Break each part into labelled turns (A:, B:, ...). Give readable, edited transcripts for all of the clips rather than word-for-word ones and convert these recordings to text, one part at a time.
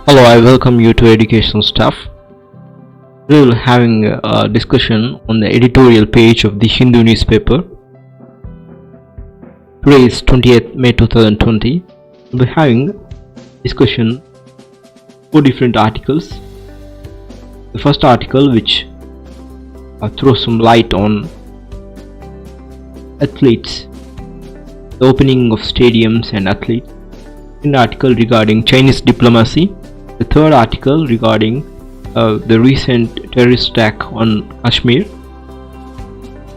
A: Hello, I welcome you to Educational Stuff. We will having a discussion on the editorial page of the Hindu newspaper. Today is 28th May 2020. We'll be having discussion 4 different articles. The first article which throws some light on athletes, the opening of stadiums and athletes. An article regarding Chinese diplomacy. The third article regarding the recent terrorist attack on Kashmir.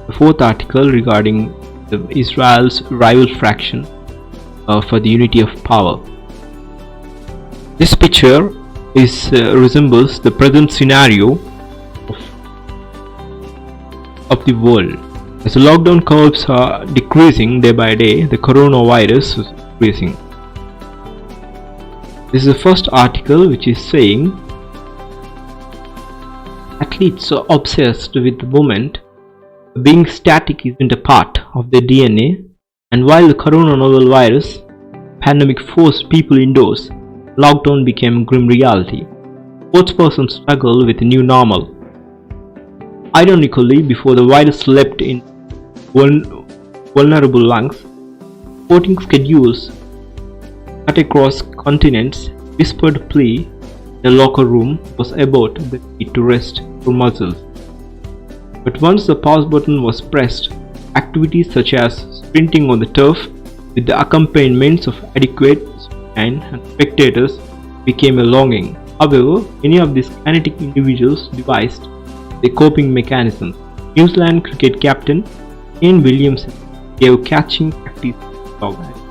A: The fourth article regarding Israel's rival faction for the unity of power. This picture resembles the present scenario of the world. As the lockdown curves are decreasing day by day, the coronavirus is increasing. This is the first article which is saying athletes are obsessed with the moment. Being static isn't a part of their DNA, and while the coronavirus pandemic forced people indoors, lockdown became a grim reality. Sportspersons struggle with a new normal. Ironically, before the virus leapt in vulnerable lungs, sporting schedules cut across continents, whispered plea in the locker room was about the need to rest for muscles. But once the pause button was pressed, activities such as sprinting on the turf with the accompaniments of adequate and spectators became a longing. However, many of these kinetic individuals devised their coping mechanisms. New Zealand cricket captain Ian Williamson gave catching practice to dog.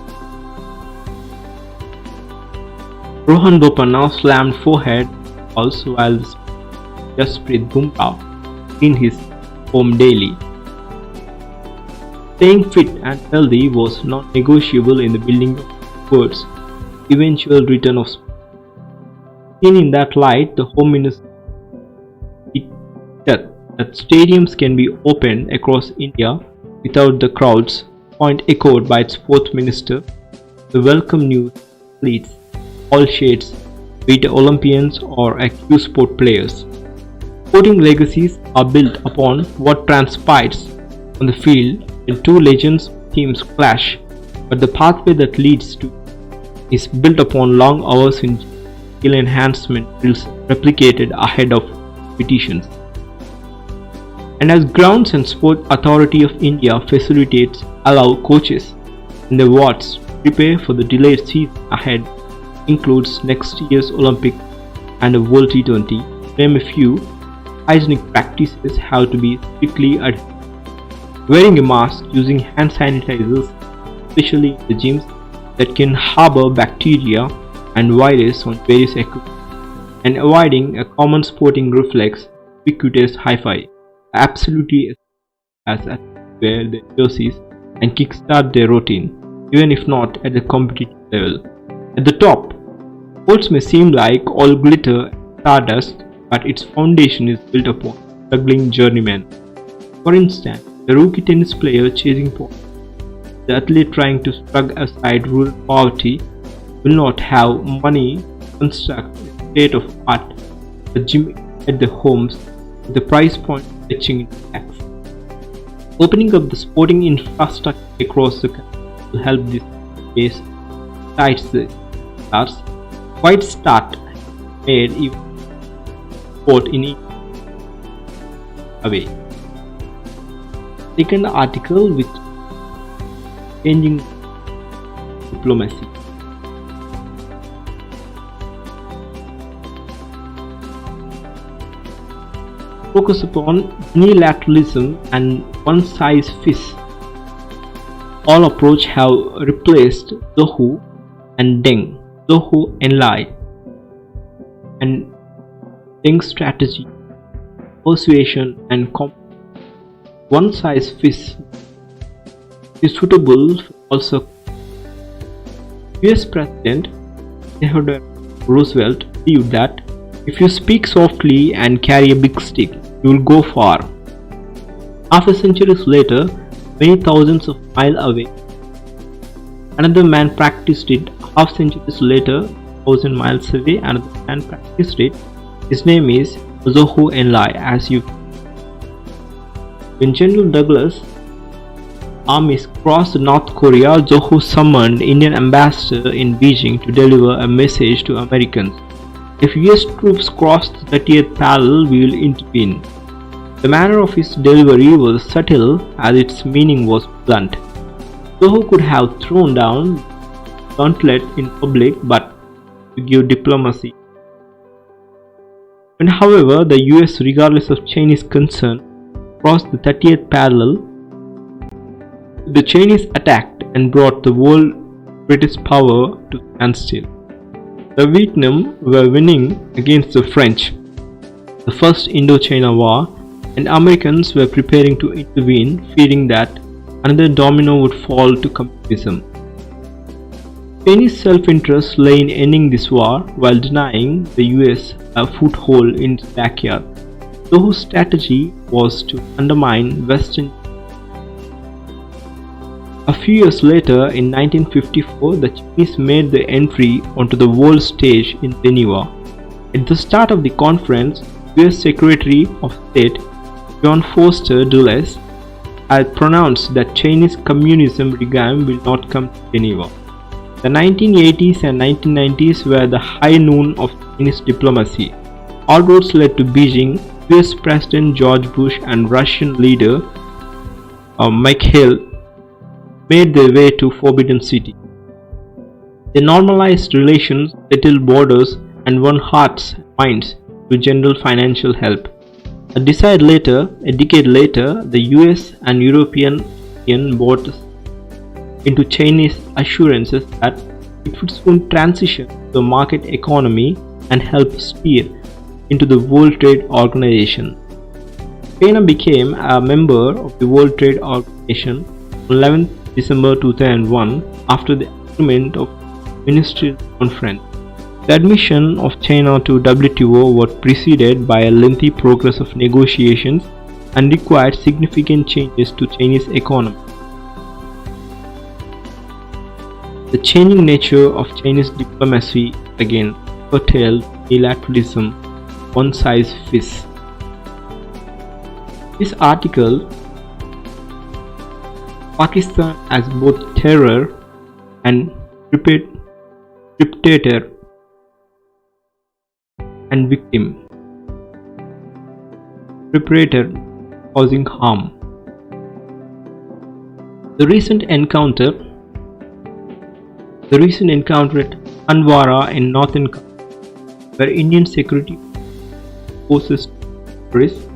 A: Rohan Bopanna slammed forehead also while Jasprit Bumrah in his home daily. Staying fit and healthy was non-negotiable in the building of sports. Eventual return of sport. Seen in that light, the Home Minister said that stadiums can be opened across India without the crowds, point echoed by its Fourth Minister. The welcome news athletes all shades, be it Olympians or active sport players. Sporting legacies are built upon what transpires on the field when two legends' teams clash, but the pathway that leads to is built upon long hours in skill enhancement drills replicated ahead of competitions. And as Grounds and Sport Authority of India facilitates allow coaches in the wards prepare for the delayed season ahead, includes next year's Olympic and a World T20, name a few, hygienic practices have to be strictly adhered. Wearing a mask, using hand sanitizers, especially in the gyms that can harbor bacteria and virus on various equipment, and avoiding a common sporting reflex, ubiquitous hi-fi, absolutely as wear their jerseys and kickstart their routine, even if not at the competitive level. At the top, sports may seem like all glitter and stardust, but its foundation is built upon struggling journeymen. For instance, the rookie tennis player chasing points, the athlete trying to shrug aside rural poverty will not have money to construct a state-of-art the gym at the homes with the price point fetching into tax. Opening up the sporting infrastructure across the country will help this case besides the stars. Quite start made even sport in away. Second article with changing diplomacy. Focus upon unilateralism and one-size-fits all approach have replaced Zohu and Deng. Zohu Enlai and Deng strategy, persuasion and one size fits is suitable for also. US President Theodore Roosevelt believed that if you speak softly and carry a big stick, you will go far. Half a century later, many thousands of miles away, another man practiced it half centuries later 1,000 miles away. Another man practiced it. His name is Zoho Enlai. As you, when General Douglas' armies crossed North Korea, Zoho summoned Indian ambassador in Beijing to deliver a message to Americans. If US troops cross the 30th parallel, we will intervene. The manner of his delivery was subtle as its meaning was blunt. Zoho could have thrown down the gauntlet in public, but to give diplomacy. When, however, the US, regardless of Chinese concern, crossed the 30th parallel, the Chinese attacked and brought the world British power to standstill. The Vietnam were winning against the French, the First Indochina War, and Americans were preparing to intervene, fearing that another domino would fall to communism. Chinese self-interest lay in ending this war while denying the US a foothold in its backyard. Zoho's strategy was to undermine Western. A few years later, in 1954, the Chinese made their entry onto the world stage in Geneva. At the start of the conference, US Secretary of State John Foster Dulles had pronounced that Chinese communism regime will not come to Geneva. The 1980s and 1990s were the high noon of Chinese diplomacy. All roads led to Beijing. US President George Bush and Russian leader Mikhail made their way to Forbidden City. They normalized relations, settled borders, and won hearts and minds through general financial help. A decade later, the US and European Union bought into Chinese assurances that it would soon transition to a market economy and help steer into the World Trade Organization. China became a member of the World Trade Organization on 11th December 2001 after the agreement of Ministerial Conference. The admission of China to WTO was preceded by a lengthy progress of negotiations and required significant changes to Chinese economy. The changing nature of Chinese diplomacy again curtailed unilateralism, one size fits. This article, Pakistan as both terror and perpetrator and victim, perpetrator causing harm. The recent encounter at Handwara in northern Kashmir, where Indian security forces terrorists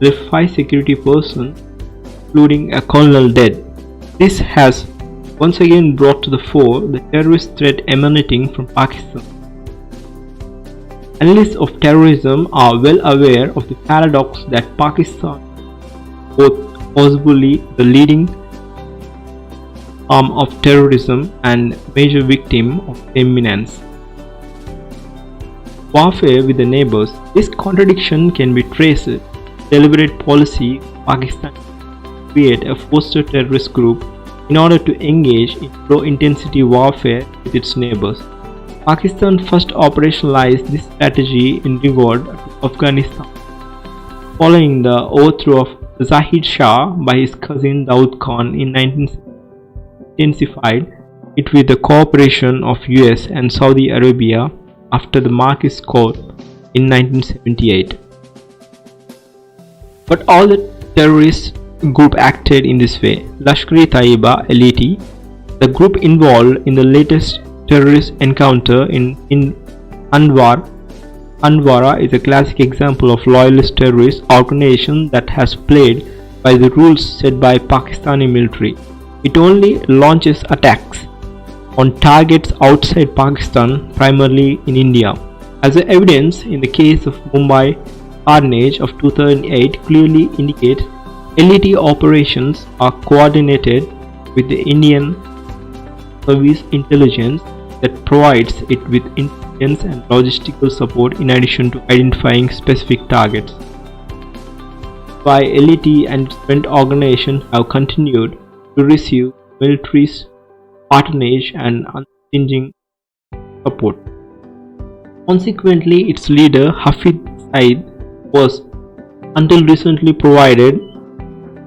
A: left 5 security persons, including a colonel, dead. This has once again brought to the fore the terrorist threat emanating from Pakistan. Analysts of terrorism are well aware of the paradox that Pakistan is both possibly the leading arm of terrorism and major victim of same menace. Warfare with the neighbors. This contradiction can be traced to deliberate policy of Pakistan to create a foster terrorist group in order to engage in low-intensity warfare with its neighbors. Pakistan first operationalized this strategy in regard to Afghanistan, following the overthrow of Zahid Shah by his cousin Daud Khan in 1970. Intensified it with the cooperation of US and Saudi Arabia after the Marquis Code in 1978. But all the terrorist group acted in this way. Lashkar-e-Taiba LET, the group involved in the latest terrorist encounter in Handwara, is a classic example of loyalist terrorist organization that has played by the rules set by Pakistani military. It only launches attacks on targets outside Pakistan, primarily in India. As evidence in the case of Mumbai carnage of 2008 clearly indicates, LET operations are coordinated with the Indian Service Intelligence that provides it with intelligence and logistical support in addition to identifying specific targets. Why LET and its friend organizations have continued to receive military's patronage and unchanging support. Consequently, its leader Hafid Saeed was until recently provided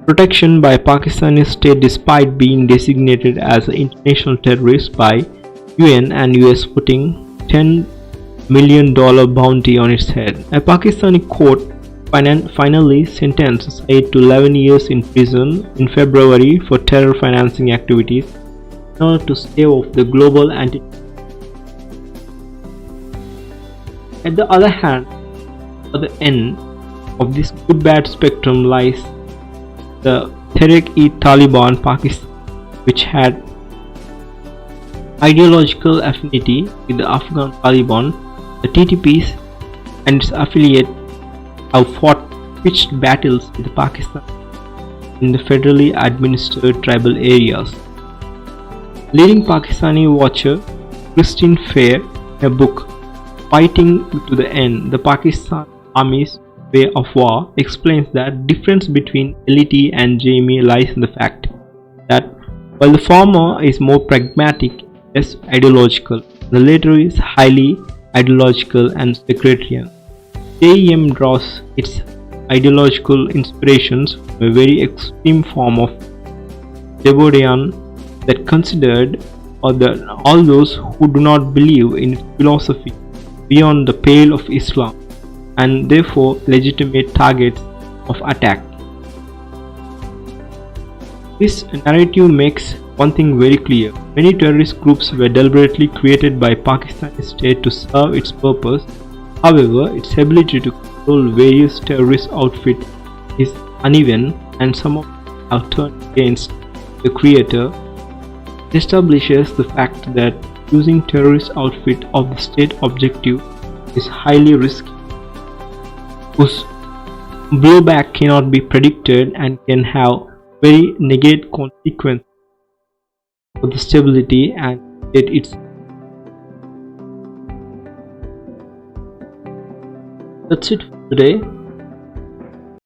A: protection by Pakistani state despite being designated as an international terrorist by UN and US, putting $10 million bounty on its head. A Pakistani court finally sentenced Saeed to 11 years in prison in February for terror financing activities in order to stave off the global anti. At the other hand, at the end of this good-bad spectrum lies the Tehrik-e-Taliban Pakistan, which had ideological affinity with the Afghan Taliban. The TTPs and its affiliates have fought pitched battles with Pakistan in the federally administered tribal areas. Leading Pakistani watcher Christine Fair, in a book Fighting to the End, the Pakistan Army's Way of War, explains that difference between LET and JME lies in the fact that while the former is more pragmatic, less ideological, the latter is highly ideological and sectarian. JEM draws its ideological inspirations from a very extreme form of Deobadian that considered all those who do not believe in its philosophy beyond the pale of Islam and therefore legitimate targets of attack. This narrative makes one thing very clear: many terrorist groups were deliberately created by Pakistani state to serve its purpose. However, its ability to control various terrorist outfits is uneven, and some of them have turned against the creator. It establishes the fact that using terrorist outfit of the state objective is highly risky, whose blowback cannot be predicted and can have very negative consequences for the stability and state itself. That's it for today.